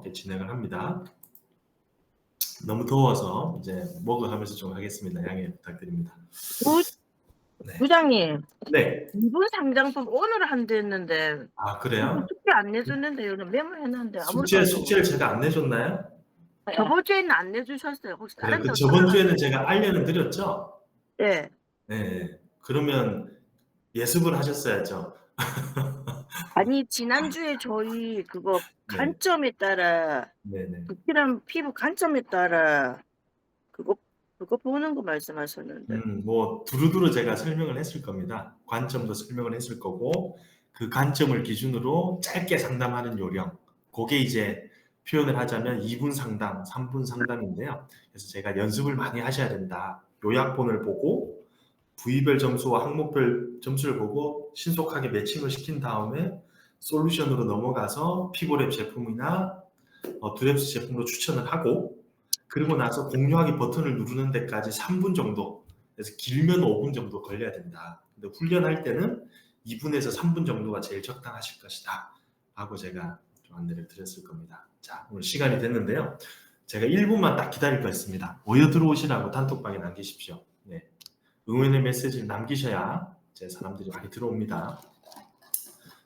이렇게 진행을 합니다. 너무 더워서 이제 먹어가면서 좀 하겠습니다. 양해 부탁드립니다. 네. 부장님, 네. 이번 상장품 오늘 한댔는데 아, 그래요? 숙제 안 내줬는데 오늘 메모했는데 아무것도 안 숙제를 제가 안 내줬나요? 저번 주에는 안 내주셨어요. 혹시 그래, 다른 데 저번 주에는 제가 알려는 드렸죠? 네. 네. 그러면 예습을 하셨어야죠. 아니 지난주에 저희 그거 네. 관점에 따라 네네. 두피랑 피부 관점에 따라 그거 보는 거 말씀하셨는데 뭐 두루두루 제가 설명을 했을 겁니다. 관점도 설명을 했을 거고 그 관점을 기준으로 짧게 상담하는 요령. 그게 이제 표현을 하자면 2분 상담, 3분 상담인데요. 그래서 제가 연습을 많이 하셔야 된다. 요약본을 보고 부위별 점수와 항목별 점수를 보고 신속하게 매칭을 시킨 다음에 솔루션으로 넘어가서 피부랩 제품이나 드랩스 제품으로 추천을 하고 그리고 나서 공유하기 버튼을 누르는 데까지 3분 정도, 그래서 길면 5분 정도 걸려야 된다. 근데 훈련할 때는 2분에서 3분 정도가 제일 적당하실 것이다 하고 제가 좀 안내를 드렸을 겁니다. 자, 오늘 시간이 됐는데요. 제가 1분만 딱 기다릴 거 있습니다. 모여 들어오시라고 단톡방에 남기십시오. 네. 응원의 메시지를 남기셔야 제 사람들이 많이 들어옵니다.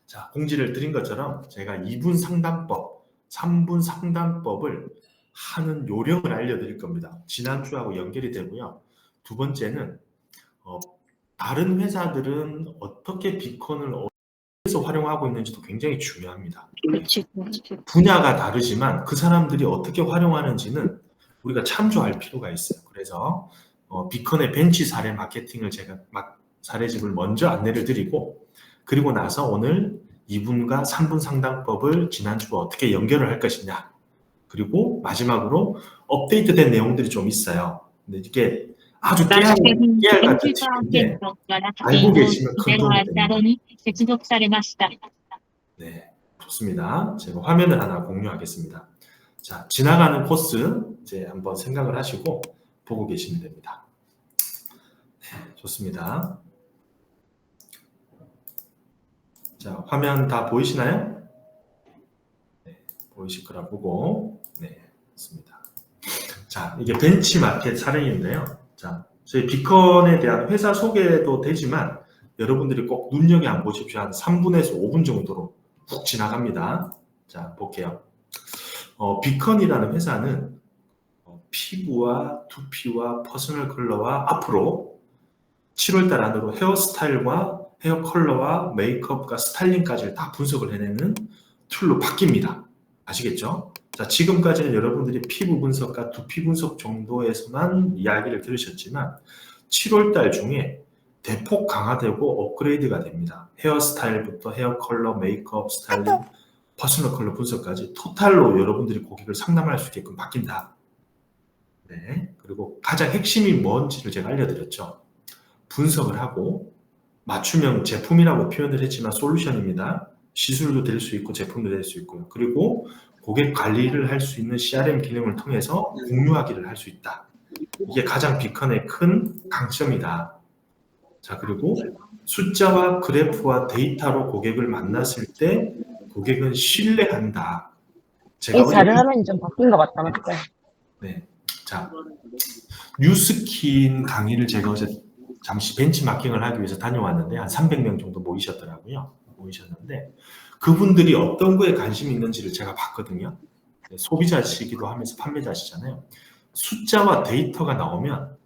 자, 공지를 드린 것처럼 제가 2분 상담법, 3분 상담법을 하는 요령을 알려드릴 겁니다. 지난주하고 연결이 되고요. 두 번째는 다른 회사들은 어떻게 비컨을 어디서 활용하고 있는지도 굉장히 중요합니다. 그렇지. 분야가 다르지만 그 사람들이 어떻게 활용하는지는 우리가 참조할 필요가 있어요. 그래서 비컨의 벤치 사례 마케팅을 제가 사례집을 먼저 안내를 드리고 그리고 나서 오늘 2분과 3분 상담법을 지난주와 어떻게 연결을 할 것이냐 그리고 마지막으로 업데이트된 내용들이 좀 있어요. 근데 이게 아주 깨알 같은 팁인데 알고 계시면 큰 도움이 됩니다. 네, 좋습니다. 제가 화면을 하나 공유하겠습니다. 자, 지나가는 코스 이제 한번 생각을 하시고 보고 계시면 됩니다. 네, 좋습니다. 자, 화면 다 보이시나요? 네, 보이실 거라 보고 네, 좋습니다. 자, 이게 벤치마켓 사례인데요. 자, 저희 비컨에 대한 회사 소개도 되지만 여러분들이 꼭 눈여겨 안 보십시오. 한 3분에서 5분 정도로 훅 지나갑니다. 자, 볼게요. 비컨이라는 회사는 피부와 두피와 퍼스널 컬러와 앞으로 7월달 안으로 헤어스타일과 헤어 컬러와 메이크업과 스타일링까지 다 분석을 해내는 툴로 바뀝니다. 아시겠죠? 자, 지금까지는 여러분들이 피부 분석과 두피 분석 정도에서만 이야기를 들으셨지만 7월달 중에 대폭 강화되고 업그레이드가 됩니다. 헤어스타일부터 헤어 컬러, 메이크업, 스타일링, 퍼스널 컬러 분석까지 토탈로 여러분들이 고객을 상담할 수 있게끔 바뀐다. 네, 그리고 가장 핵심이 뭔지를 제가 알려드렸죠. 분석을 하고 맞춤형 제품이라고 표현을 했지만 솔루션입니다. 시술도 될 수 있고 제품도 될 수 있고요. 그리고 고객 관리를 할 수 있는 CRM 기능을 통해서 공유하기를 할 수 있다. 이게 가장 비컨의 큰 강점이다. 자, 그리고 숫자와 그래프와 데이터로 고객을 만났을 때 고객은 신뢰한다. 이 다른 화면이 좀 바뀐 것 같다, 맞죠? 네. 자, 뉴스킨 강의를 제가 어제 잠시 벤치마킹을 하기 위해서 다녀왔는데 한 300명 정도 모이셨는데 그분들이 어떤 거에 관심이 있는지를 제가 봤거든요. 소비자시기도 하면서 판매자시잖아요. 숫자와 데이터가 나오면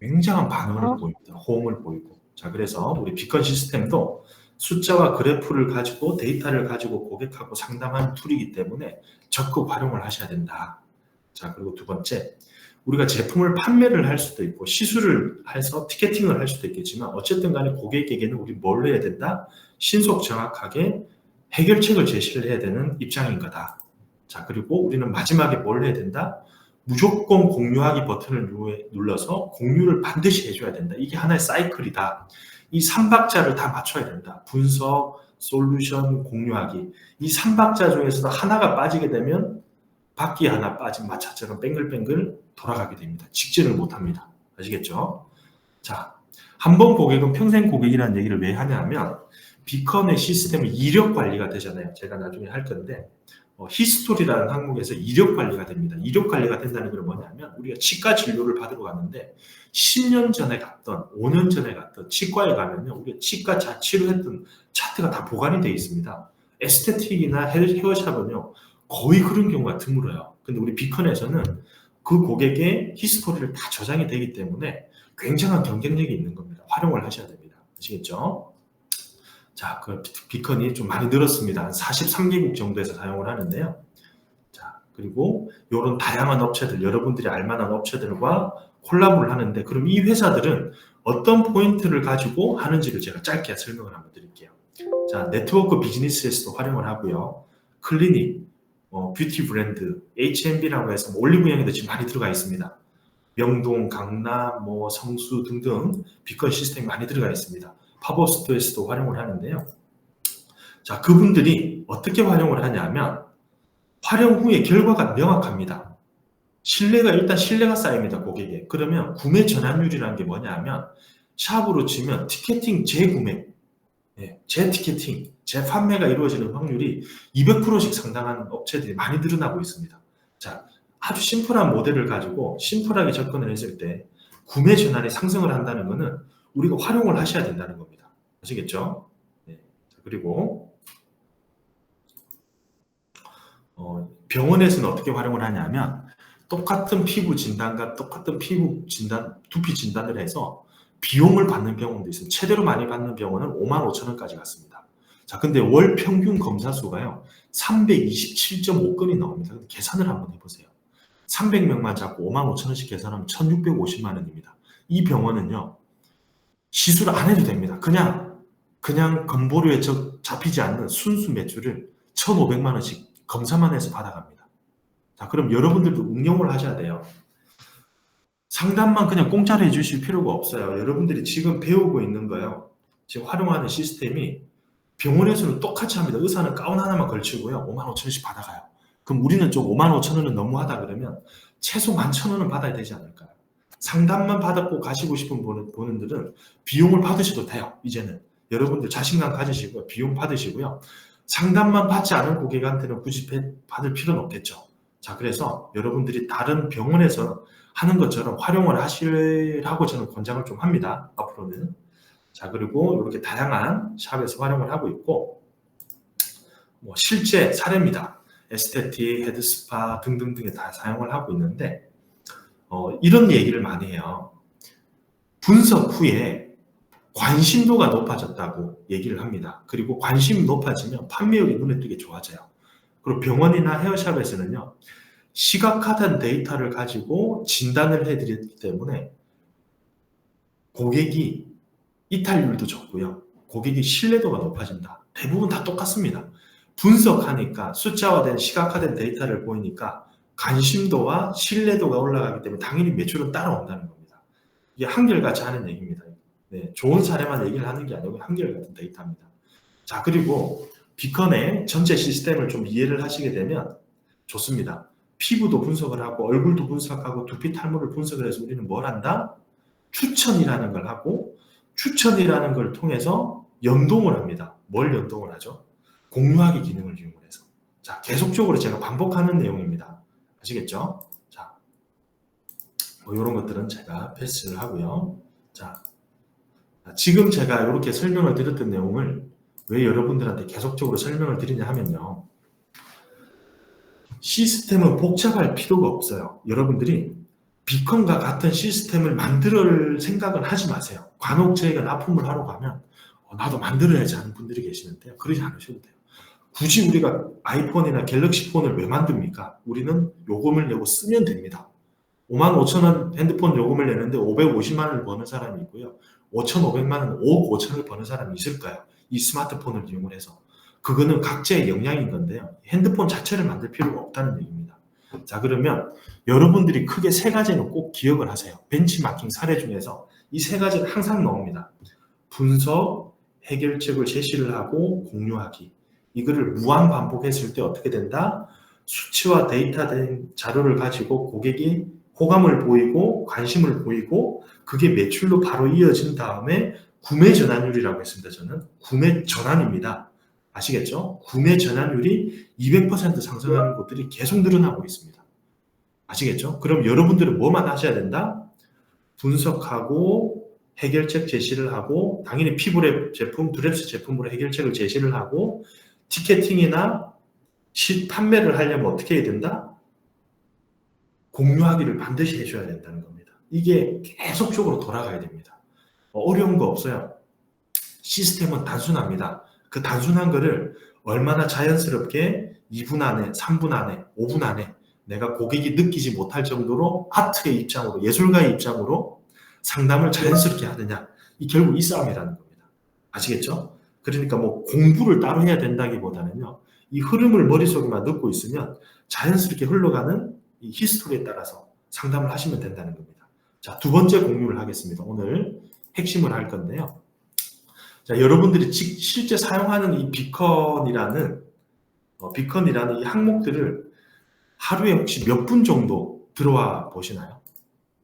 굉장한 반응을 보입니다. 호응을 보이고. 자, 그래서 우리 비컨 시스템도 숫자와 그래프를 가지고 데이터를 가지고 고객하고 상담하는 툴이기 때문에 적극 활용을 하셔야 된다. 자, 그리고 두 번째, 우리가 제품을 판매를 할 수도 있고 시술을 해서 티켓팅을 할 수도 있겠지만 어쨌든 간에 고객에게는 우리 뭘 해야 된다? 신속 정확하게 해결책을 제시를 해야 되는 입장인 거다. 자, 그리고 우리는 마지막에 뭘 해야 된다? 무조건 공유하기 버튼을 눌러서 공유를 반드시 해줘야 된다. 이게 하나의 사이클이다. 이 3박자를 다 맞춰야 된다. 분석, 솔루션, 공유하기. 이 3박자 중에서도 하나가 빠지게 되면 바퀴 하나 빠진 마차처럼 뱅글뱅글 돌아가게 됩니다. 직진을 못합니다. 아시겠죠? 자, 한 번 고객은 평생 고객이라는 얘기를 왜 하냐면 비컨의 시스템은 이력 관리가 되잖아요. 제가 나중에 할 건데 히스토리라는 항목에서 이력 관리가 됩니다. 이력 관리가 된다는 건 뭐냐면 우리가 치과 진료를 받으러 갔는데 10년 전에 갔던 5년 전에 갔던 치과에 가면요. 우리가 치과 치료했던 차트가 다 보관이 되어 있습니다. 에스테틱이나 헤어샵은요. 거의 그런 경우가 드물어요. 근데 우리 비컨에서는 그 고객의 히스토리를 다 저장이 되기 때문에 굉장한 경쟁력이 있는 겁니다. 활용을 하셔야 됩니다. 아시겠죠? 자, 그 비컨이 좀 많이 늘었습니다. 한 43개국 정도에서 사용을 하는데요. 자, 그리고 이런 다양한 업체들, 여러분들이 알만한 업체들과 콜라보를 하는데, 그럼 이 회사들은 어떤 포인트를 가지고 하는지를 제가 짧게 설명을 한번 드릴게요. 자, 네트워크 비즈니스에서도 활용을 하고요. 클리닉, 뷰티 브랜드, H&B라고 해서 올리브영에도 지금 많이 들어가 있습니다. 명동, 강남, 성수 등등 비컨 시스템이 많이 들어가 있습니다. 팝업 스토어에서도 활용을 하는데요. 자, 그분들이 어떻게 활용을 하냐면 활용 후에 결과가 명확합니다. 일단 신뢰가 쌓입니다, 고객에. 그러면 구매 전환율이라는 게 뭐냐면 샵으로 치면 티켓팅 재구매, 재티켓팅, 재판매가 이루어지는 확률이 200%씩 상당한 업체들이 많이 늘어나고 있습니다. 자, 아주 심플한 모델을 가지고 심플하게 접근을 했을 때 구매 전환이 상승을 한다는 것은 우리가 활용을 하셔야 된다는 겁니다. 아시겠죠? 네. 그리고 병원에서는 어떻게 활용을 하냐면 똑같은 피부 진단과 똑같은 피부 진단, 두피 진단을 해서 비용을 받는 병원도 있습니다. 최대로 많이 받는 병원은 55,000원까지 갔습니다. 자, 근데 월 평균 검사 수가요 327.5건이 나옵니다. 계산을 한번 해보세요. 300명만 잡고 55,000원씩 계산하면 1,650만 원입니다. 이 병원은요 시술 안 해도 됩니다. 그냥 건보료에 잡히지 않는 순수 매출을 1,500만 원씩 검사만 해서 받아갑니다. 자, 그럼 여러분들도 응용을 하셔야 돼요. 상담만 그냥 공짜로 해주실 필요가 없어요. 여러분들이 지금 배우고 있는 거예요. 지금 활용하는 시스템이 병원에서는 똑같이 합니다. 의사는 가운 하나만 걸치고요. 55,000원씩 받아가요. 그럼 우리는 좀 55,000원은 너무하다 그러면 최소 11,000원은 받아야 되지 않을까요? 상담만 받았고 가시고 싶은 분들은 비용을 받으셔도 돼요. 이제는 여러분들 자신감 가지시고요. 비용 받으시고요. 상담만 받지 않은 고객한테는 굳이 받을 필요는 없겠죠. 자, 그래서 여러분들이 다른 병원에서 하는 것처럼 활용을 하시라고 저는 권장을 좀 합니다. 앞으로는. 자, 그리고 이렇게 다양한 샵에서 활용을 하고 있고, 실제 사례입니다. 에스테틱, 헤드스파 등등등에 다 사용을 하고 있는데, 이런 얘기를 많이 해요. 분석 후에 관심도가 높아졌다고 얘기를 합니다. 그리고 관심이 높아지면 판매율이 눈에 띄게 좋아져요. 그리고 병원이나 헤어샵에서는요, 시각화된 데이터를 가지고 진단을 해드리기 때문에 고객이 이탈률도 적고요. 고객이 신뢰도가 높아진다. 대부분 다 똑같습니다. 분석하니까 숫자화된 시각화된 데이터를 보이니까 관심도와 신뢰도가 올라가기 때문에 당연히 매출은 따라온다는 겁니다. 이게 한결같이 하는 얘기입니다. 네, 좋은 사례만 얘기를 하는 게 아니고 한결같은 데이터입니다. 자, 그리고 비컨의 전체 시스템을 좀 이해를 하시게 되면 좋습니다. 피부도 분석을 하고 얼굴도 분석하고 두피 탈모를 분석을 해서 우리는 뭘 한다? 추천이라는 걸 하고 추천이라는 걸 통해서 연동을 합니다. 뭘 연동을 하죠? 공유하기 기능을 이용을 해서. 자, 계속적으로 제가 반복하는 내용입니다. 아시겠죠? 자, 이런 것들은 제가 패스를 하고요. 자, 지금 제가 이렇게 설명을 드렸던 내용을 왜 여러분들한테 계속적으로 설명을 드리냐 하면요. 시스템은 복잡할 필요가 없어요. 여러분들이 비컨과 같은 시스템을 만들 생각은 하지 마세요. 간혹 저희가 납품을 하러 가면 나도 만들어야지 하는 분들이 계시는데요. 그러지 않으셔도 돼요. 굳이 우리가 아이폰이나 갤럭시 폰을 왜 만듭니까? 우리는 요금을 내고 쓰면 됩니다. 55,000원 핸드폰 요금을 내는데 550만 원을 버는 사람이 있고요. 5,500만 원, 5억 5천을 버는 사람이 있을까요? 이 스마트폰을 이용을 해서. 그거는 각자의 역량인 건데요. 핸드폰 자체를 만들 필요가 없다는 얘기입니다. 자, 그러면 여러분들이 크게 세 가지는 꼭 기억을 하세요. 벤치마킹 사례 중에서 이 세 가지는 항상 나옵니다. 분석, 해결책을 제시를 하고 공유하기. 이거를 무한 반복했을 때 어떻게 된다? 수치와 데이터된 자료를 가지고 고객이 호감을 보이고 관심을 보이고 그게 매출로 바로 이어진 다음에 구매 전환율이라고 했습니다. 저는 구매 전환입니다. 아시겠죠? 구매 전환율이 200% 상승하는 곳들이 계속 늘어나고 있습니다. 아시겠죠? 그럼 여러분들은 뭐만 하셔야 된다? 분석하고 해결책 제시를 하고 당연히 피부랩 제품, 드랩스 제품으로 해결책을 제시를 하고 티켓팅이나 판매를 하려면 어떻게 해야 된다? 공유하기를 반드시 해줘야 된다는 겁니다. 이게 계속적으로 돌아가야 됩니다. 어려운 거 없어요. 시스템은 단순합니다. 그 단순한 거를 얼마나 자연스럽게 2분 안에, 3분 안에, 5분 안에 내가 고객이 느끼지 못할 정도로 아트의 입장으로, 예술가의 입장으로 상담을 자연스럽게 하느냐. 이 결국 이 싸움이라는 겁니다. 아시겠죠? 그러니까 뭐 공부를 따로 해야 된다기보다는요. 이 흐름을 머릿속에만 넣고 있으면 자연스럽게 흘러가는 이 히스토리에 따라서 상담을 하시면 된다는 겁니다. 자, 두 번째 공유를 하겠습니다. 오늘 핵심을 할 건데요. 자, 여러분들이 실제 사용하는 이 비컨이라는 이 항목들을 하루에 혹시 몇 분 정도 들어와 보시나요?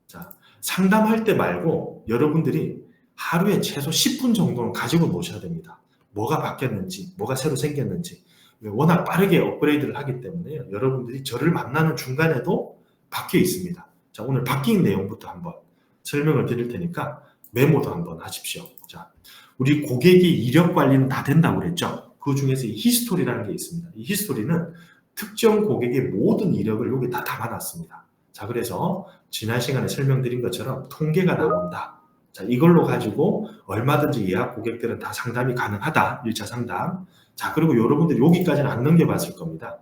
자, 상담할 때 말고 여러분들이 하루에 최소 10분 정도는 가지고 노셔야 됩니다. 뭐가 바뀌었는지, 뭐가 새로 생겼는지. 워낙 빠르게 업그레이드를 하기 때문에 여러분들이 저를 만나는 중간에도 바뀌어 있습니다. 자, 오늘 바뀐 내용부터 한번 설명을 드릴 테니까 메모도 한번 하십시오. 자, 우리 고객이 이력 관리는 다 된다고 그랬죠? 그 중에서 이 히스토리라는 게 있습니다. 이 히스토리는 특정 고객의 모든 이력을 여기 다 담아놨습니다. 자, 그래서 지난 시간에 설명드린 것처럼 통계가 나온다. 자, 이걸로 가지고 얼마든지 예약 고객들은 다 상담이 가능하다. 1차 상담. 자, 그리고 여러분들 여기까지는 안 넘겨봤을 겁니다.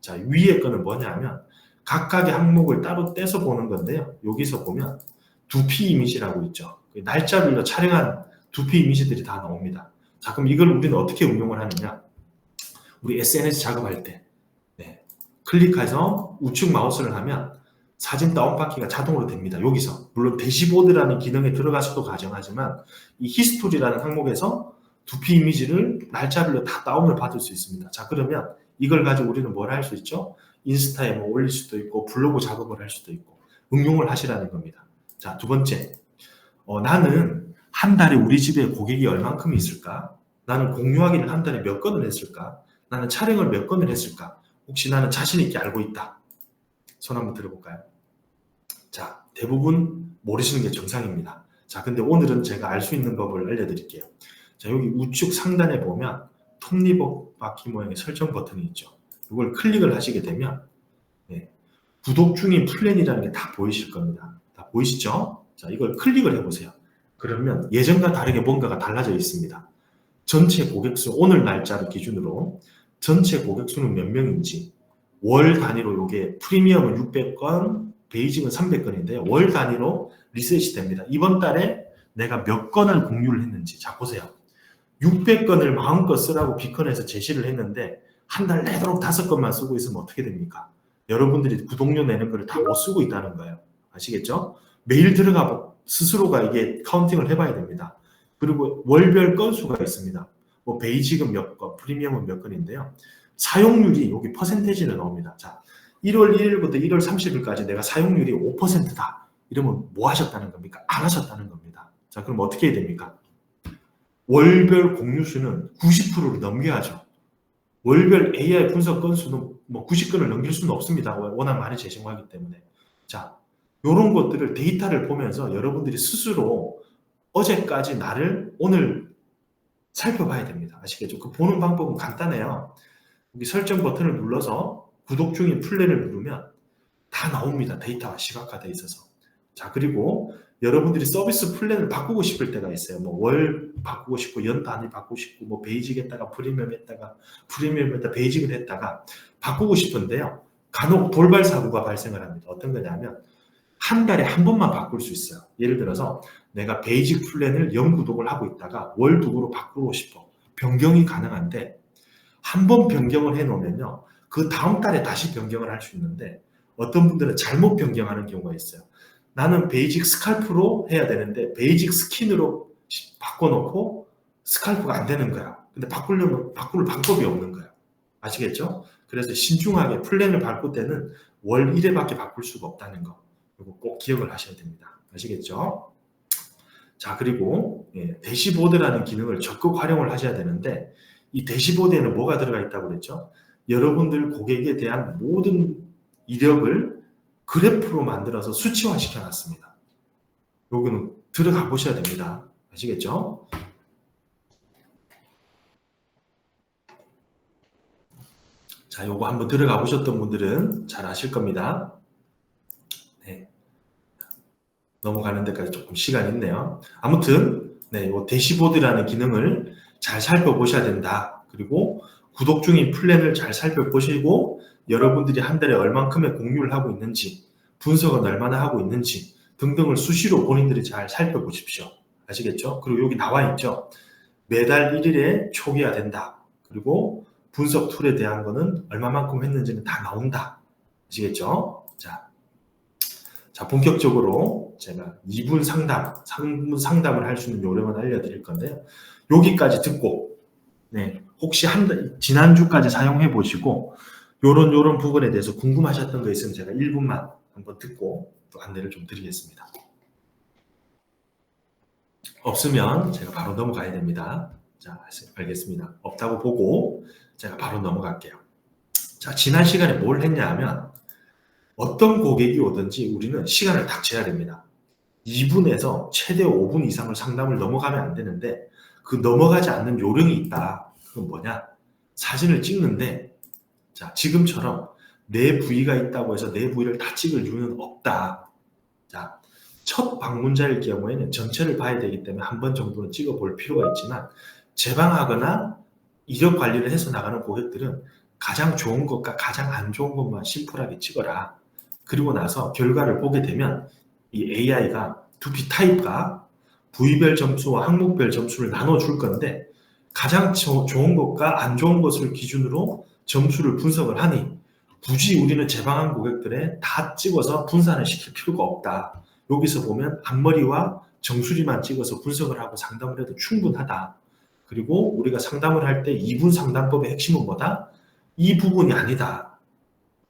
자, 위에 거는 뭐냐면 각각의 항목을 따로 떼서 보는 건데요. 여기서 보면 두피 이미지라고 있죠. 날짜별로 촬영한 두피 이미지들이 다 나옵니다. 자, 그럼 이걸 우리는 어떻게 운용을 하느냐? 우리 SNS 작업할 때 클릭해서 우측 마우스를 하면 사진 다운받기가 자동으로 됩니다. 여기서 물론 대시보드라는 기능에 들어가서도 가정하지만 이 히스토리라는 항목에서 두피 이미지를 날짜별로 다 다운을 받을 수 있습니다. 자, 그러면 이걸 가지고 우리는 뭘 할 수 있죠? 인스타에 뭐 올릴 수도 있고 블로그 작업을 할 수도 있고 응용을 하시라는 겁니다. 자, 두 번째, 나는 한 달에 우리 집에 고객이 얼만큼 있을까? 나는 공유하기를 한 달에 몇 건을 했을까? 나는 촬영을 몇 건을 했을까? 혹시 나는 자신 있게 알고 있다. 손 한번 들어볼까요? 자, 대부분 모르시는 게 정상입니다. 자, 근데 오늘은 제가 알 수 있는 법을 알려드릴게요. 자, 여기 우측 상단에 보면 톱니바퀴 모양의 설정 버튼이 있죠. 이걸 클릭을 하시게 되면 구독 중인 플랜이라는 게 다 보이실 겁니다. 다 보이시죠? 자, 이걸 클릭을 해보세요. 그러면 예전과 다르게 뭔가가 달라져 있습니다. 전체 고객수, 오늘 날짜를 기준으로 전체 고객수는 몇 명인지, 월 단위로 이게 프리미엄은 600건, 베이직은 300건인데요. 월 단위로 리셋이 됩니다. 이번 달에 내가 몇 건을 공유를 했는지. 자, 보세요. 600건을 마음껏 쓰라고 비컨에서 제시를 했는데 한 달 내도록 5건만 쓰고 있으면 어떻게 됩니까? 여러분들이 구독료 내는 걸 다 못 쓰고 있다는 거예요. 아시겠죠? 매일 들어가 스스로가 이게 카운팅을 해봐야 됩니다. 그리고 월별 건수가 있습니다. 뭐 베이직은 몇 건, 프리미엄은 몇 건인데요. 사용률이 여기 퍼센테이지는 나옵니다. 자, 1월 1일부터 1월 30일까지 내가 사용률이 5%다. 이러면 뭐 하셨다는 겁니까? 안 하셨다는 겁니다. 자, 그럼 어떻게 해야 됩니까? 월별 공유수는 90%를 넘겨야죠. 월별 AI 분석 건수는 뭐 90건을 넘길 수는 없습니다. 워낙 많이 제공하기 때문에. 자, 이런 것들을 데이터를 보면서 여러분들이 스스로 어제까지 나를 오늘 살펴봐야 됩니다. 아시겠죠? 그 보는 방법은 간단해요. 여기 설정 버튼을 눌러서 구독 중인 플랜을 누르면 다 나옵니다. 데이터가 시각화되어 있어서. 자, 그리고 여러분들이 서비스 플랜을 바꾸고 싶을 때가 있어요. 뭐 월 바꾸고 싶고 연 단위 바꾸고 싶고 뭐 베이직 했다가 프리미엄 했다가 베이직을 했다가 바꾸고 싶은데요. 간혹 돌발 사고가 발생을 합니다. 어떤 거냐면 한 달에 한 번만 바꿀 수 있어요. 예를 들어서 내가 베이직 플랜을 연 구독을 하고 있다가 월 구독으로 바꾸고 싶어. 변경이 가능한데 한 번 변경을 해놓으면요. 그 다음 달에 다시 변경을 할 수 있는데 어떤 분들은 잘못 변경하는 경우가 있어요. 나는 베이직 스칼프로 해야 되는데 베이직 스킨으로 바꿔놓고 스칼프가 안 되는 거야. 근데 바꾸려면 바꿀 방법이 없는 거야. 아시겠죠? 그래서 신중하게 플랜을 바꿀 때는 월 1회밖에 바꿀 수가 없다는 거. 이거 꼭 기억을 하셔야 됩니다. 아시겠죠? 자, 그리고 대시보드라는 기능을 적극 활용을 하셔야 되는데 이 대시보드에는 뭐가 들어가 있다고 그랬죠? 여러분들 고객에 대한 모든 이력을 그래프로 만들어서 수치화 시켜놨습니다. 요거는 들어가 보셔야 됩니다. 아시겠죠? 자, 요거 한번 들어가 보셨던 분들은 잘 아실 겁니다. 네. 넘어가는 데까지 조금 시간이 있네요. 아무튼, 네, 요 대시보드라는 기능을 잘 살펴보셔야 된다. 그리고 구독 중인 플랜을 잘 살펴보시고 여러분들이 한 달에 얼만큼의 공유를 하고 있는지, 분석은 얼마나 하고 있는지 등등을 수시로 본인들이 잘 살펴보십시오. 아시겠죠? 그리고 여기 나와 있죠. 매달 1일에 초기화된다. 그리고 분석 툴에 대한 거는 얼마만큼 했는지는 다 나온다. 아시겠죠? 자, 본격적으로 제가 2분 상담을 할 수 있는 요령을 알려드릴 건데요. 여기까지 듣고, 네, 혹시 지난주까지 사용해 보시고, 요런 부분에 대해서 궁금하셨던 거 있으면 제가 1분만 한번 듣고 또 안내를 좀 드리겠습니다. 없으면 제가 바로 넘어가야 됩니다. 자, 알겠습니다. 없다고 보고 제가 바로 넘어갈게요. 자, 지난 시간에 뭘 했냐 하면 어떤 고객이 오든지 우리는 시간을 딱 재야 됩니다. 2분에서 최대 5분 이상을 상담을 넘어가면 안 되는데 그 넘어가지 않는 요령이 있다. 그건 뭐냐? 사진을 찍는데 자, 지금처럼 내 부위가 있다고 해서 내 부위를 다 찍을 이유는 없다. 자, 첫 방문자일 경우에는 전체를 봐야 되기 때문에 한 번 정도는 찍어볼 필요가 있지만 재방하거나 이력 관리를 해서 나가는 고객들은 가장 좋은 것과 가장 안 좋은 것만 심플하게 찍어라. 그리고 나서 결과를 보게 되면 이 AI가 두피 타입과 부위별 점수와 항목별 점수를 나눠줄 건데 가장 좋은 것과 안 좋은 것을 기준으로 점수를 분석을 하니 굳이 우리는 재방한 고객들에 다 찍어서 분산을 시킬 필요가 없다. 여기서 보면 앞머리와 정수리만 찍어서 분석을 하고 상담을 해도 충분하다. 그리고 우리가 상담을 할 때 2분 상담법의 핵심은 뭐다? 이 부분이 아니다.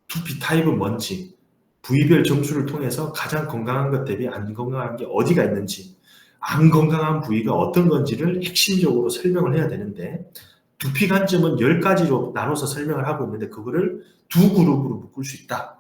두피 타입은 뭔지, 부위별 점수를 통해서 가장 건강한 것 대비 안 건강한 게 어디가 있는지, 안 건강한 부위가 어떤 건지를 핵심적으로 설명을 해야 되는데 두피 관점은 10가지로 나눠서 설명을 하고 있는데 그거를 두 그룹으로 묶을 수 있다.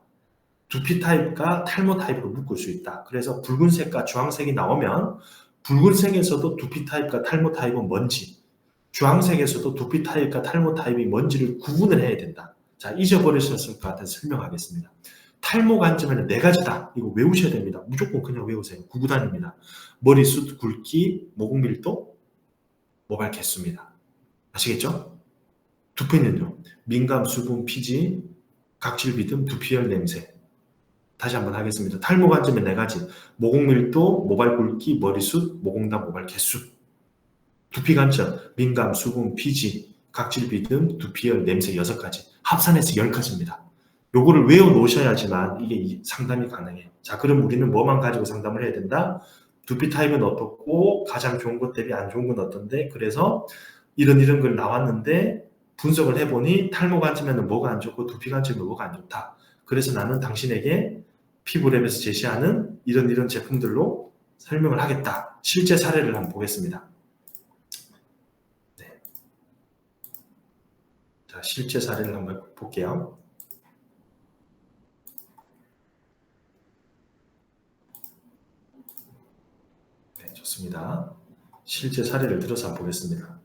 두피 타입과 탈모 타입으로 묶을 수 있다. 그래서 붉은색과 주황색이 나오면 붉은색에서도 두피 타입과 탈모 타입은 뭔지, 주황색에서도 두피 타입과 탈모 타입이 뭔지를 구분을 해야 된다. 자, 잊어버리셨을 것 같아서 설명하겠습니다. 탈모 관점에는 4가지다. 이거 외우셔야 됩니다. 무조건 그냥 외우세요. 구구단입니다. 머리숱, 굵기, 모공 밀도, 모발 개수입니다. 아시겠죠? 두피는요. 민감, 수분, 피지, 각질, 비듬, 두피열, 냄새. 다시 한번 하겠습니다. 탈모 관점에 4가지. 모공 밀도, 모발 굵기, 머리숱, 모공단, 모발 개수. 두피 관점, 민감, 수분, 피지, 각질, 비듬, 두피열, 냄새 6가지. 합산해서 10가지입니다. 요거를 외워 놓으셔야지만 이게 상담이 가능해요. 자, 그럼 우리는 뭐만 가지고 상담을 해야 된다? 두피 타입은 어떻고 가장 좋은 것 대비 안 좋은 건 어떤데 그래서 이런 걸 나왔는데 분석을 해보니 탈모 관점에는 뭐가 안 좋고 두피 관점에는 뭐가 안 좋다. 그래서 나는 당신에게 피부랩에서 제시하는 이런 제품들로 설명을 하겠다. 실제 사례를 한번 보겠습니다. 네. 자, 실제 사례를 한번 볼게요. 좋습니다. 실제 사례를 들어서 한번 보겠습니다.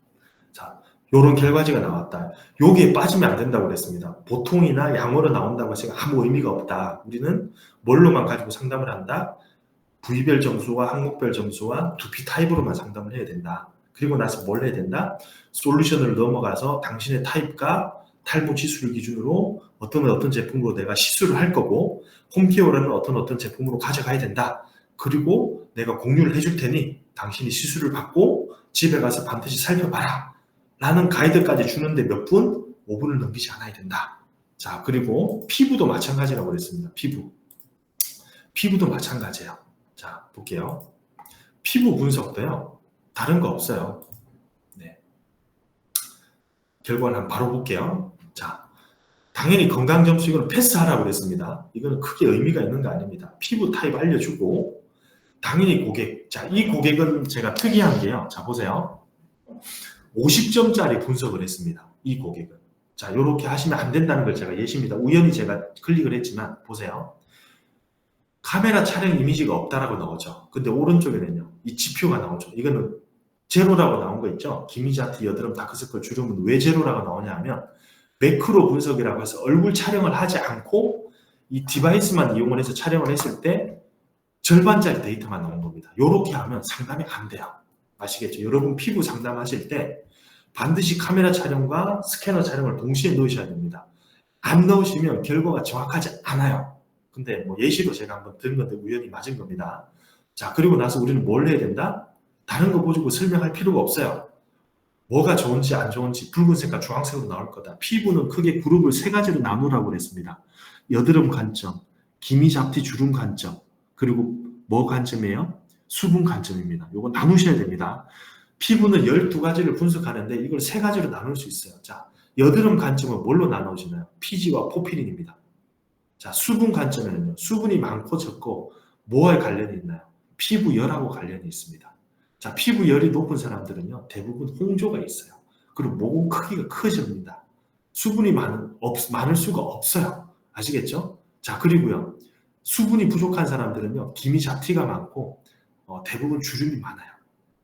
자, 요런 결과지가 나왔다. 여기에 빠지면 안 된다고 그랬습니다. 보통이나 양호로 나온다고 해서 아무 의미가 없다. 우리는 뭘로만 가지고 상담을 한다? 부위별 점수와 항목별 점수와 두피 타입으로만 상담을 해야 된다. 그리고 나서 뭘 해야 된다? 솔루션을 넘어가서 당신의 타입과 탈모 지수를 기준으로 어떤 제품으로 내가 시술을 할 거고 홈케어로는 어떤 제품으로 가져가야 된다. 그리고 내가 공유를 해줄 테니 당신이 시술을 받고 집에 가서 반드시 살펴봐라 라는 가이드까지 주는데 몇 분? 5분을 넘기지 않아야 된다. 자, 그리고 피부도 마찬가지라고 그랬습니다. 피부도 마찬가지예요. 자, 볼게요. 피부 분석도요. 다른 거 없어요. 네. 결과는 한번 바로 볼게요. 자, 당연히 건강 점수 이거는 패스하라고 그랬습니다. 이거는 크게 의미가 있는 거 아닙니다. 피부 타입 알려주고 당연히 고객. 자, 이 고객은 제가 특이한 게요. 자, 보세요. 50점짜리 분석을 했습니다. 이 고객은. 자, 요렇게 하시면 안 된다는 걸 제가 예시입니다. 우연히 제가 클릭을 했지만 보세요. 카메라 촬영 이미지가 없다라고 나오죠. 근데 오른쪽에는요. 이 지표가 나오죠. 이거는 제로라고 나온 거 있죠. 기미자트 여드름 다크서클 주름은 왜 제로라고 나오냐 하면 매크로 분석이라고 해서 얼굴 촬영을 하지 않고 이 디바이스만 이용을 해서 촬영을 했을 때 절반짜리 데이터만 나온 겁니다. 요렇게 하면 상담이 안 돼요. 아시겠죠? 여러분 피부 상담하실 때 반드시 카메라 촬영과 스캐너 촬영을 동시에 넣으셔야 됩니다. 안 넣으시면 결과가 정확하지 않아요. 근데 뭐 예시로 제가 한번 들은 건데 우연히 맞은 겁니다. 자, 그리고 나서 우리는 뭘 해야 된다? 다른 거 보고 설명할 필요가 없어요. 뭐가 좋은지 안 좋은지 붉은색과 주황색으로 나올 거다. 피부는 크게 그룹을 3가지로 나누라고 그랬습니다. 여드름 관점, 기미 잡티 주름 관점, 그리고 뭐 관점이에요? 수분 관점입니다. 요거 나누셔야 됩니다. 피부는 12가지를 분석하는데 이걸 3가지로 나눌 수 있어요. 자, 여드름 관점은 뭘로 나눠지나요? 피지와 포피린입니다. 자, 수분 관점에는요. 수분이 많고 적고 뭐와 관련이 있나요? 피부열하고 관련이 있습니다. 자, 피부열이 높은 사람들은요. 대부분 홍조가 있어요. 그리고 모공 크기가 커집니다. 수분이 많을 수가 없어요. 아시겠죠? 자, 그리고요. 수분이 부족한 사람들은요. 기미 잡티가 많고 대부분 주름이 많아요.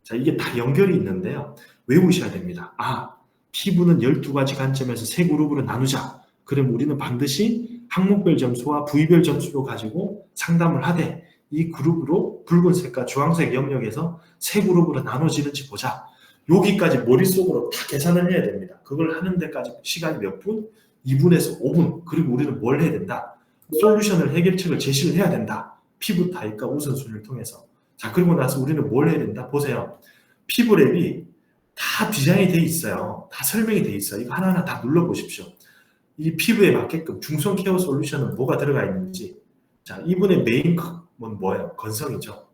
자, 이게 다 연결이 있는데요. 외우셔야 됩니다. 아, 피부는 12가지 관점에서 3그룹으로 나누자. 그럼 우리는 반드시 항목별 점수와 부위별 점수로 가지고 상담을 하되 이 그룹으로 붉은색과 주황색 영역에서 3그룹으로 나눠지는지 보자. 여기까지 머릿속으로 다 계산을 해야 됩니다. 그걸 하는 데까지 시간이 몇 분? 2분에서 5분. 그리고 우리는 뭘 해야 된다? 솔루션을 해결책을 제시를 해야 된다. 피부 타입과 우선순위를 통해서. 자, 그리고 나서 우리는 뭘 해야 된다? 보세요. 피부랩이 다 디자인이 돼 있어요. 다 설명이 돼 있어요. 이거 하나하나 다 눌러보십시오. 이 피부에 맞게끔 중성 케어 솔루션은 뭐가 들어가 있는지. 자, 이분의 메인 뭐예요? 건성이죠.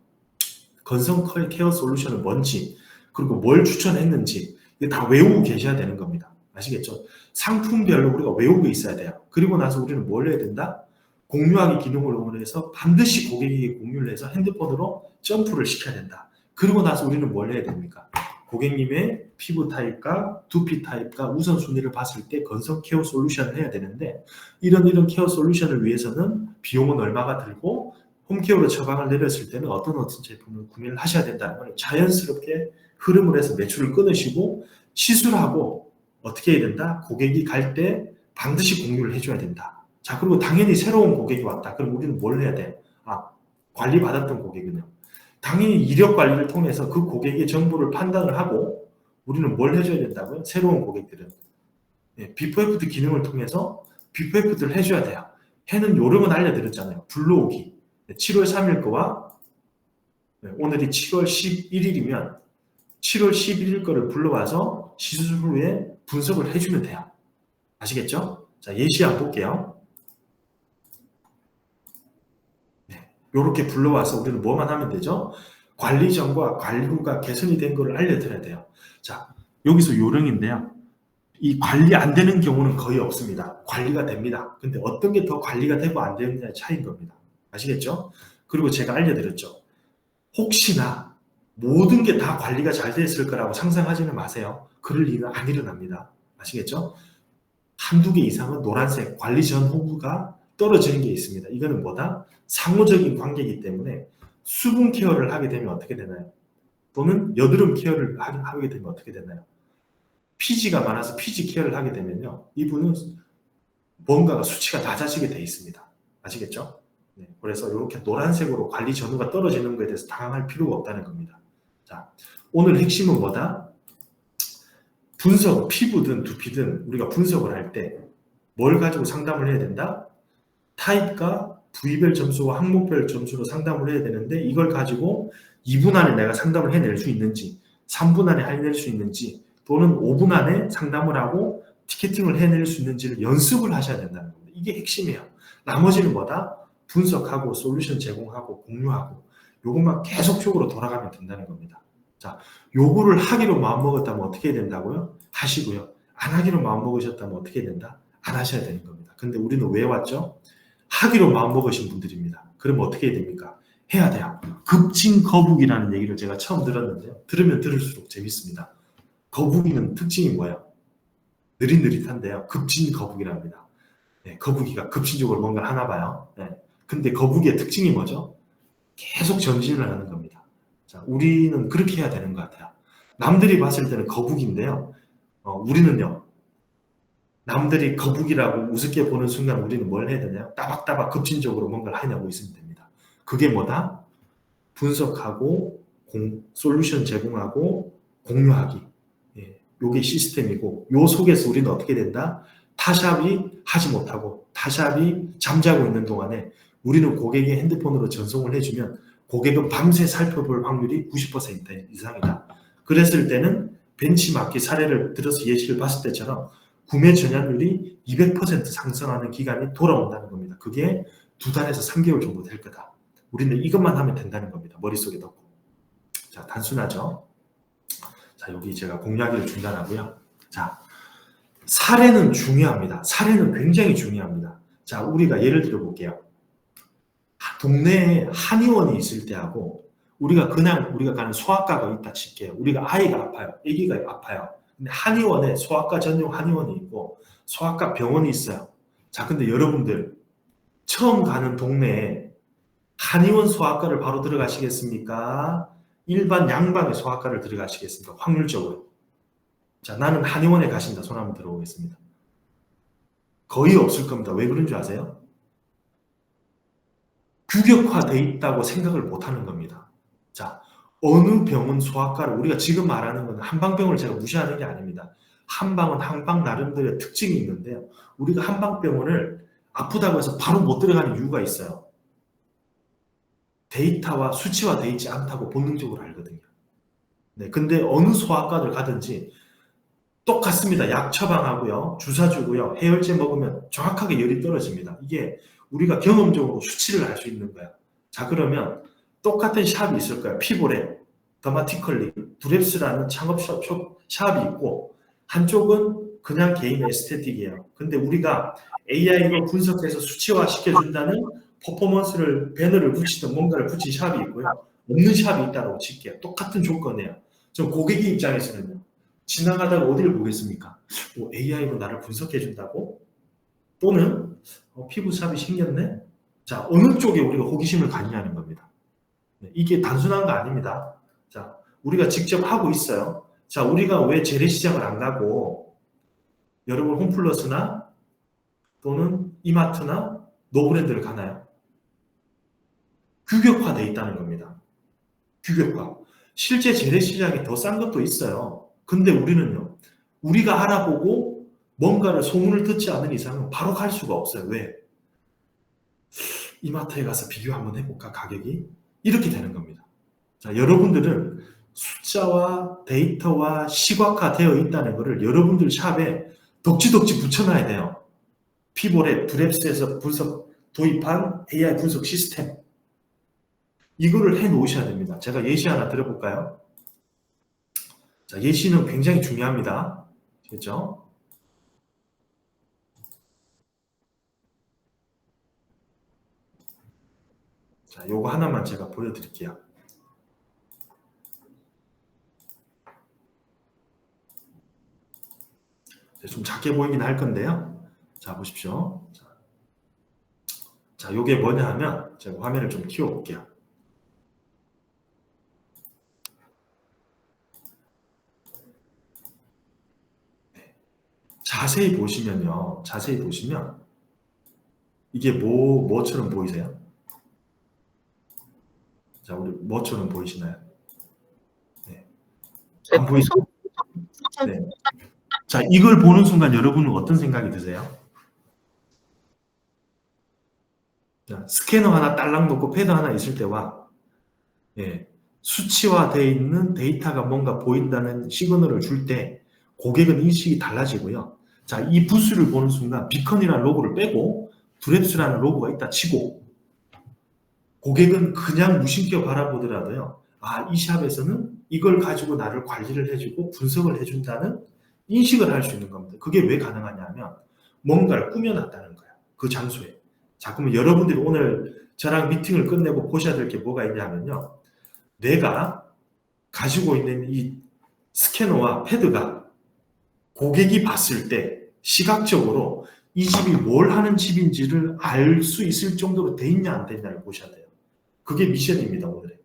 건성 케어 솔루션은 뭔지, 그리고 뭘 추천했는지, 이게 다 외우고 계셔야 되는 겁니다. 아시겠죠? 상품별로 우리가 외우고 있어야 돼요. 그리고 나서 우리는 뭘 해야 된다? 공유하기 기능을 이용해서 반드시 고객에게 공유를 해서 핸드폰으로 점프를 시켜야 된다. 그리고 나서 우리는 뭘 해야 됩니까? 고객님의 피부 타입과 두피 타입과 우선순위를 봤을 때 건성 케어 솔루션을 해야 되는데 이런 케어 솔루션을 위해서는 비용은 얼마가 들고 홈케어로 처방을 내렸을 때는 어떤 제품을 구매를 하셔야 된다는 걸 자연스럽게 흐름을 해서 매출을 끊으시고 시술하고 어떻게 해야 된다? 고객이 갈 때 반드시 공유를 해줘야 된다. 자, 그리고 당연히 새로운 고객이 왔다. 그럼 우리는 뭘 해야 돼? 아, 관리받았던 고객은요. 당연히 이력 관리를 통해서 그 고객의 정보를 판단을 하고 우리는 뭘 해줘야 된다고요? 새로운 고객들은 비포 애프터 기능을 통해서 비포 애프터를 해줘야 돼요. 해는 요령은 알려드렸잖아요. 불러오기. 7월 3일 거와 오늘이 7월 11일이면 7월 11일 거를 불러와서 시술 후에 분석을 해주면 돼요. 아시겠죠? 자, 예시 한번 볼게요. 이렇게 불러와서 우리는 뭐만 하면 되죠? 관리 전과 관리 후가 개선이 된 거를 알려드려야 돼요. 자, 여기서 요령인데요. 이 관리 안 되는 경우는 거의 없습니다. 관리가 됩니다. 근데 어떤 게 더 관리가 되고 안 되느냐의 차이인 겁니다. 아시겠죠? 그리고 제가 알려드렸죠. 혹시나 모든 게 다 관리가 잘 됐을 거라고 상상하지는 마세요. 그럴 일은 안 일어납니다. 아시겠죠? 한두 개 이상은 노란색 관리 전 후가 떨어지는 게 있습니다. 이거는 뭐다? 상호적인 관계이기 때문에 수분 케어를 하게 되면 어떻게 되나요? 또는 여드름 케어를 하게 되면 어떻게 되나요? 피지가 많아서 피지 케어를 하게 되면요. 이분은 뭔가가 수치가 낮아지게 돼 있습니다. 아시겠죠? 네, 그래서 이렇게 노란색으로 관리 전후가 떨어지는 것에 대해서 당황할 필요가 없다는 겁니다. 자, 오늘 핵심은 뭐다? 분석, 피부든 두피든 우리가 분석을 할 때 뭘 가지고 상담을 해야 된다? 타입과 부위별 점수와 항목별 점수로 상담을 해야 되는데 이걸 가지고 2분 안에 내가 상담을 해낼 수 있는지 3분 안에 해낼 수 있는지 또는 5분 안에 상담을 하고 티켓팅을 해낼 수 있는지를 연습을 하셔야 된다는 겁니다. 이게 핵심이에요. 나머지는 뭐다? 분석하고 솔루션 제공하고 공유하고 요것만 계속적으로 돌아가면 된다는 겁니다. 자, 요거를 하기로 마음먹었다면 어떻게 해야 된다고요? 하시고요. 안 하기로 마음먹으셨다면 어떻게 해야 된다? 안 하셔야 되는 겁니다. 근데 우리는 왜 왔죠? 하기로 마음먹으신 분들입니다. 그러면 어떻게 해야 됩니까? 해야 돼요. 급진거북이라는 얘기를 제가 처음 들었는데요. 들으면 들을수록 재밌습니다. 거북이는 특징이 뭐예요? 느릿느릿한데요. 급진 거북이랍니다. 네, 거북이가 급진적으로 뭔가를 하나 봐요. 네. 근데 거북이의 특징이 뭐죠? 계속 전진을 하는 겁니다. 자, 우리는 그렇게 해야 되는 것 같아요. 남들이 봤을 때는 거북인데요. 우리는요. 남들이 거북이라고 우습게 보는 순간 우리는 뭘 해야 되냐요? 따박따박 급진적으로 뭔가를 해내고 있으면 됩니다. 그게 뭐다? 분석하고 솔루션 제공하고 공유하기. 예, 요게 시스템이고 요 속에서 우리는 어떻게 된다? 타샵이 하지 못하고 타샵이 잠자고 있는 동안에 우리는 고객의 핸드폰으로 전송을 해주면 고객은 밤새 살펴볼 확률이 90% 이상이다. 그랬을 때는 벤치마켓 사례를 들어서 예시를 봤을 때처럼 구매 전환율이 200% 상승하는 기간이 돌아온다는 겁니다. 그게 2달에서 3개월 정도 될 거다. 우리는 이것만 하면 된다는 겁니다. 머릿속에 넣고. 자, 단순하죠? 자, 여기 제가 공략을 중단하고요. 자, 사례는 중요합니다. 사례는 굉장히 중요합니다. 자, 우리가 예를 들어 볼게요. 동네에 한의원이 있을 때하고 우리가 가는 소아과가 있다 칠게요. 우리가 아이가 아파요. 아기가 아파요. 근데 한의원에 소아과 전용 한의원이 있고 소아과 병원이 있어요. 자, 근데 여러분들 처음 가는 동네에 한의원 소아과를 바로 들어가시겠습니까? 일반 양방의 소아과를 들어가시겠습니까? 확률적으로. 자, 나는 한의원에 가신다. 손 한번 들어보겠습니다. 거의 없을 겁니다. 왜 그런 줄 아세요? 규격화되어 있다고 생각을 못하는 겁니다. 자, 어느 병은 소아과를 우리가 지금 말하는 건 한방병을 제가 무시하는 게 아닙니다. 한방은 한방 나름대로의 특징이 있는데요. 우리가 한방병원을 아프다고 해서 바로 못 들어가는 이유가 있어요. 데이터와 수치화되어 있지 않다고 본능적으로 알거든요. 네, 근데 어느 소아과를 가든지 똑같습니다. 약 처방하고요. 주사 주고요. 해열제 먹으면 정확하게 열이 떨어집니다. 이게 우리가 경험적으로 수치를 알 수 있는 거야. 자, 그러면 똑같은 샵이 있을 거야. 피보레, 더마티컬리, 두랩스라는 창업 샵이 있고 한쪽은 그냥 개인 에스테틱이에요. 근데 우리가 AI로 분석해서 수치화 시켜준다는 퍼포먼스를 배너를 붙이든 뭔가를 붙인 샵이 있고요. 없는 샵이 있다고 칠게요. 똑같은 조건이에요. 저 고객의 입장에서는요. 지나가다가 어디를 보겠습니까? AI로 나를 분석해준다고? 또는 피부 샵이 생겼네? 자, 어느 쪽에 우리가 호기심을 갖냐는 겁니다. 네, 이게 단순한 거 아닙니다. 자, 우리가 직접 하고 있어요. 자, 우리가 왜 재래시장을 안 가고 여러분 홈플러스나 또는 이마트나 노브랜드를 가나요? 규격화되어 있다는 겁니다. 규격화. 실제 재래시장이 더 싼 것도 있어요. 근데 우리는요. 우리가 알아보고 뭔가를 소문을 듣지 않는 이상은 바로 갈 수가 없어요. 왜? 이마트에 가서 비교 한번 해볼까? 가격이? 이렇게 되는 겁니다. 자, 여러분들은 숫자와 데이터와 시각화되어 있다는 것을 여러분들 샵에 덕지덕지 붙여놔야 돼요. 피볼에 두랩스에서 분석 도입한 AI 분석 시스템. 이거를 해 놓으셔야 됩니다. 제가 예시 하나 들어볼까요? 자, 예시는 굉장히 중요합니다. 됐죠? 자, 요거 하나만 제가 보여드릴게요. 좀 작게 보이긴 할 건데요. 자, 보십시오. 자, 요게 뭐냐 하면 제가 화면을 좀 키워볼게요. 네. 자세히 보시면요. 자세히 보시면 이게 뭐처럼 보이세요? 자, 우리 뭐처럼 보이시나요? 네. 안 보이죠? 네. 자, 이걸 보는 순간 여러분은 어떤 생각이 드세요? 자, 스캐너 하나 딸랑 놓고 패드 하나 있을 때와 예, 수치화되어 있는 데이터가 뭔가 보인다는 시그널을 줄 때 고객은 인식이 달라지고요. 자, 이 부스를 보는 순간 비컨이라는 로고를 빼고 두랩스라는 로고가 있다 치고 고객은 그냥 무심결 바라보더라도요. 아, 이 샵에서는 이걸 가지고 나를 관리를 해주고 분석을 해준다는 인식을 할 수 있는 겁니다. 그게 왜 가능하냐면 뭔가를 꾸며놨다는 거예요. 그 장소에. 자, 그러면 여러분들이 오늘 저랑 미팅을 끝내고 보셔야 될 게 뭐가 있냐면요. 내가 가지고 있는 이 스캐너와 패드가 고객이 봤을 때 시각적으로 이 집이 뭘 하는 집인지를 알 수 있을 정도로 돼 있냐 안 되냐를 보셔야 돼요. 그게 미션입니다, 오늘의.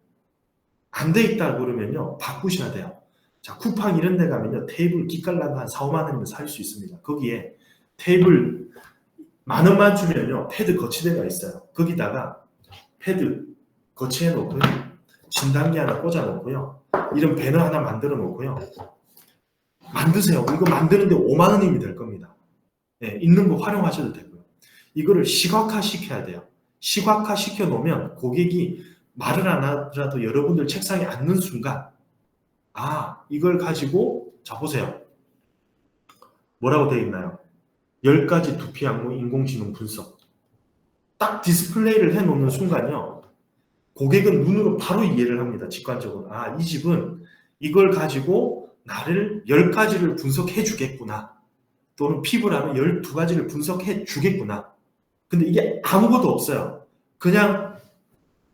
안 돼 있다 그러면요, 바꾸셔야 돼요. 자, 쿠팡 이런 데 가면요, 테이블 기깔나면 한 4, 5만 원이면 살 수 있습니다. 거기에 테이블 10,000원만 주면요, 패드 거치대가 있어요. 거기다가 패드 거치해 놓고요, 진단기 하나 꽂아 놓고요, 이런 배너 하나 만들어 놓고요, 만드세요. 이거 만드는데 5만 원이면 될 겁니다. 예, 있는 거 활용하셔도 되고요. 이거를 시각화 시켜야 돼요. 시각화 시켜 놓으면 고객이 말을 안 하더라도 여러분들 책상에 앉는 순간, 아, 이걸 가지고, 자, 보세요. 뭐라고 되어 있나요? 10가지 두피 약물 인공지능 분석. 딱 디스플레이를 해 놓는 순간요, 고객은 눈으로 바로 이해를 합니다. 직관적으로. 아, 이 집은 이걸 가지고 나를 10가지를 분석해 주겠구나. 또는 피부라면 12가지를 분석해 주겠구나. 근데 이게 아무것도 없어요. 그냥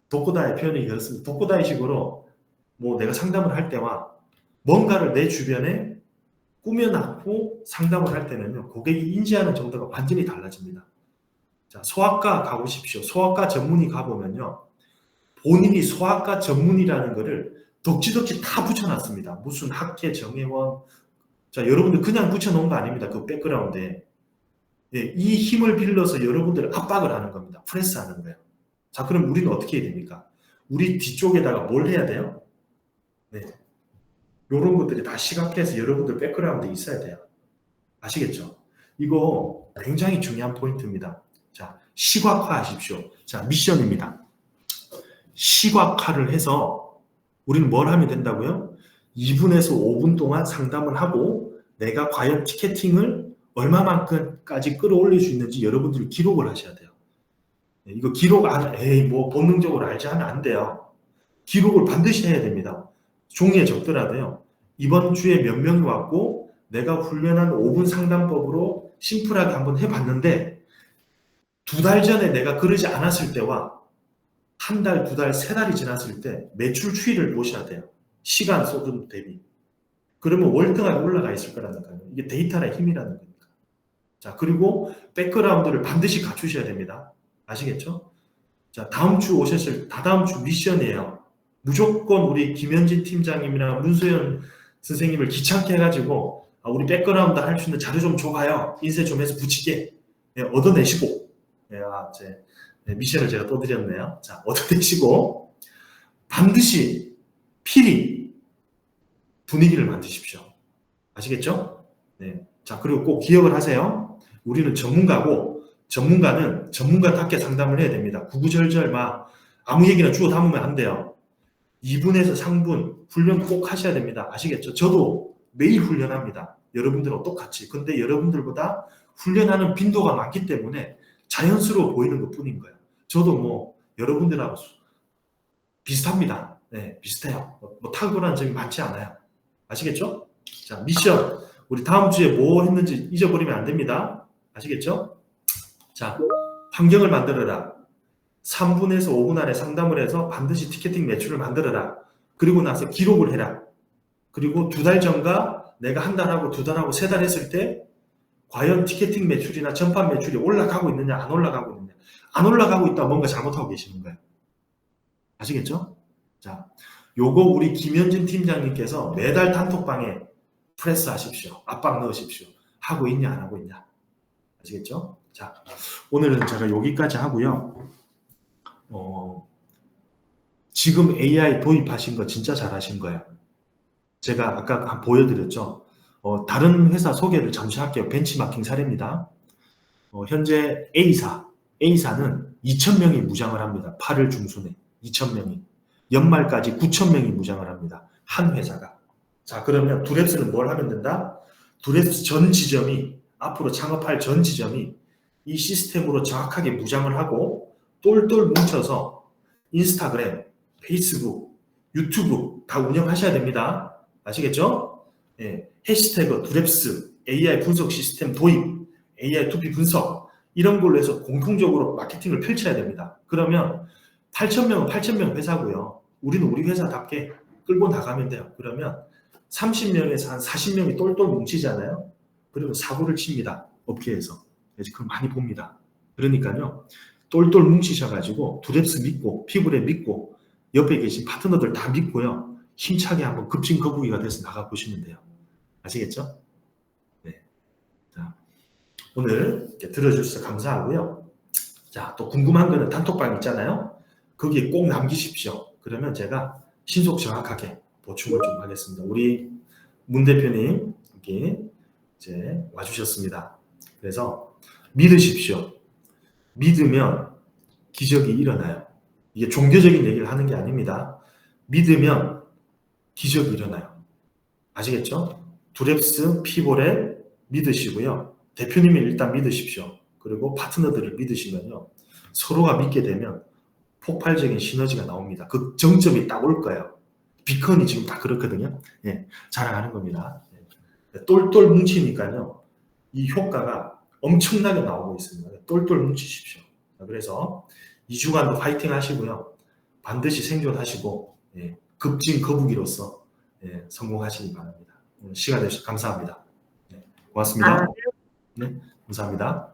독고다이 표현이 그렇습니다. 독고다이 식으로 뭐 내가 상담을 할 때와 뭔가를 내 주변에 꾸며놨고 상담을 할 때는요, 고객이 인지하는 정도가 완전히 달라집니다. 자, 소아과 가보십시오. 소아과 전문의 가보면요, 본인이 소아과 전문의라는 거를 덕지덕지 다 붙여놨습니다. 무슨 학회 정회원. 자, 여러분들 그냥 붙여놓은 거 아닙니다. 그 백그라운드에. 예, 이 힘을 빌려서 여러분들을 압박을 하는 겁니다. 프레스하는 거예요. 자, 그럼 우리는 어떻게 해야 됩니까? 우리 뒤쪽에다가 뭘 해야 돼요? 네, 이런 것들이 다 시각화해서 여러분들 백그라운드에 있어야 돼요. 아시겠죠? 이거 굉장히 중요한 포인트입니다. 자, 시각화 하십시오. 자, 미션입니다. 시각화를 해서 우리는 뭘 하면 된다고요? 2분에서 5분 동안 상담을 하고 내가 과연 티켓팅을 얼마만큼까지 끌어올릴 수 있는지 여러분들이 기록을 하셔야 돼요. 이거 기록 안, 에이, 뭐 본능적으로 알지 하면 안 돼요. 기록을 반드시 해야 됩니다. 종이에 적더라도요, 이번 주에 몇 명이 왔고 내가 훈련한 5분 상담법으로 심플하게 한번 해봤는데 2달 전에 내가 그러지 않았을 때와 1달, 2달, 3달이 지났을 때 매출 추이를 보셔야 돼요. 시간 쏟은 대비. 그러면 월등하게 올라가 있을 거라니까요. 이게 데이터의 힘이라는 거니까. 자, 그리고 백그라운드를 반드시 갖추셔야 됩니다. 아시겠죠? 자, 다음 주 다다음 주 미션이에요. 무조건 우리 김현진 팀장님이나 문소연 선생님을 귀찮게 해가지고, 아, 우리 백그라운드 할 수 있는 자료 좀 줘봐요. 인쇄 좀 해서 붙이게. 네, 얻어내시고. 네, 미션을 제가 또 드렸네요. 자, 얻어내시고 반드시 필히 분위기를 만드십시오. 아시겠죠? 네. 자, 그리고 꼭 기억을 하세요. 우리는 전문가고, 전문가는 전문가답게 상담을 해야 됩니다. 구구절절 막 아무 얘기나 주워 담으면 안 돼요. 2분에서 3분 훈련 꼭 하셔야 됩니다. 아시겠죠? 저도 매일 훈련합니다. 여러분들하고 똑같이. 근데 여러분들보다 훈련하는 빈도가 많기 때문에 자연스러워 보이는 것 뿐인 거예요. 저도 뭐 여러분들하고 비슷합니다. 네, 비슷해요. 뭐 탁월한 점이 많지 않아요. 아시겠죠? 자, 미션. 우리 다음 주에 뭐 했는지 잊어버리면 안 됩니다. 아시겠죠? 자, 환경을 만들어라. 3분에서 5분 안에 상담을 해서 반드시 티켓팅 매출을 만들어라. 그리고 나서 기록을 해라. 그리고 2달 전과 내가 1달 하고 2달 하고 3달 했을 때 과연 티켓팅 매출이나 전판 매출이 올라가고 있느냐, 안 올라가고 있느냐. 안 올라가고 있다 뭔가 잘못하고 계시는 거예요. 아시겠죠? 자, 요거 우리 김현진 팀장님께서 매달 단톡방에 프레스 하십시오. 압박 넣으십시오. 하고 있냐, 안 하고 있냐. 아시겠죠? 자, 오늘은 제가 여기까지 하고요. 지금 AI 도입하신 거 진짜 잘하신 거예요. 제가 아까 보여드렸죠. 다른 회사 소개를 잠시 할게요. 벤치마킹 사례입니다. 현재 A사는 2,000명이 무장을 합니다. 8월 중순에 2,000명이. 연말까지 9,000명이 무장을 합니다. 한 회사가. 자, 그러면 두랩스는 뭘 하면 된다? 두랩스 전 지점이, 앞으로 창업할 전 지점이 이 시스템으로 정확하게 무장을 하고 똘똘 뭉쳐서 인스타그램, 페이스북, 유튜브 다 운영하셔야 됩니다. 아시겠죠? 예, 해시태그 두랩스, AI 분석 시스템 도입, AI 두피 분석 이런 걸로 해서 공통적으로 마케팅을 펼쳐야 됩니다. 그러면 8,000명은 8,000명 회사고요. 우리는 우리 회사답게 끌고 나가면 돼요. 그러면 30명에서 한 40명이 똘똘 뭉치잖아요. 그리고 사고를 칩니다. 업계에서. 그래서 그걸 많이 봅니다. 그러니까요. 똘똘 뭉치셔가지고 두랩스 믿고 피부랩 믿고 옆에 계신 파트너들 다 믿고요. 힘차게 한번 급진 거북이가 돼서 나가보시면 돼요. 아시겠죠? 네. 자, 오늘 이렇게 들어주셔서 감사하고요. 자, 또 궁금한 거는 단톡방 있잖아요. 거기에 꼭 남기십시오. 그러면 제가 신속 정확하게 보충을 좀 하겠습니다. 우리 문 대표님 여기 이제 와주셨습니다. 그래서 믿으십시오. 믿으면 기적이 일어나요. 이게 종교적인 얘기를 하는 게 아닙니다. 믿으면 기적이 일어나요. 아시겠죠? 두랩스, 피볼에 믿으시고요. 대표님을 일단 믿으십시오. 그리고 파트너들을 믿으시면요. 서로가 믿게 되면 폭발적인 시너지가 나옵니다. 그 정점이 딱 올 거예요. 비컨이 지금 다 그렇거든요. 예, 자랑하는 겁니다. 예. 똘똘 뭉치니까요. 이 효과가 엄청나게 나오고 있습니다. 똘똘 뭉치십시오. 그래서 2주간도 파이팅 하시고요. 반드시 생존하시고 예, 급진 거북이로서 예, 성공하시기 바랍니다. 오늘 시간 내주셔서 감사합니다. 네, 고맙습니다. 네, 감사합니다.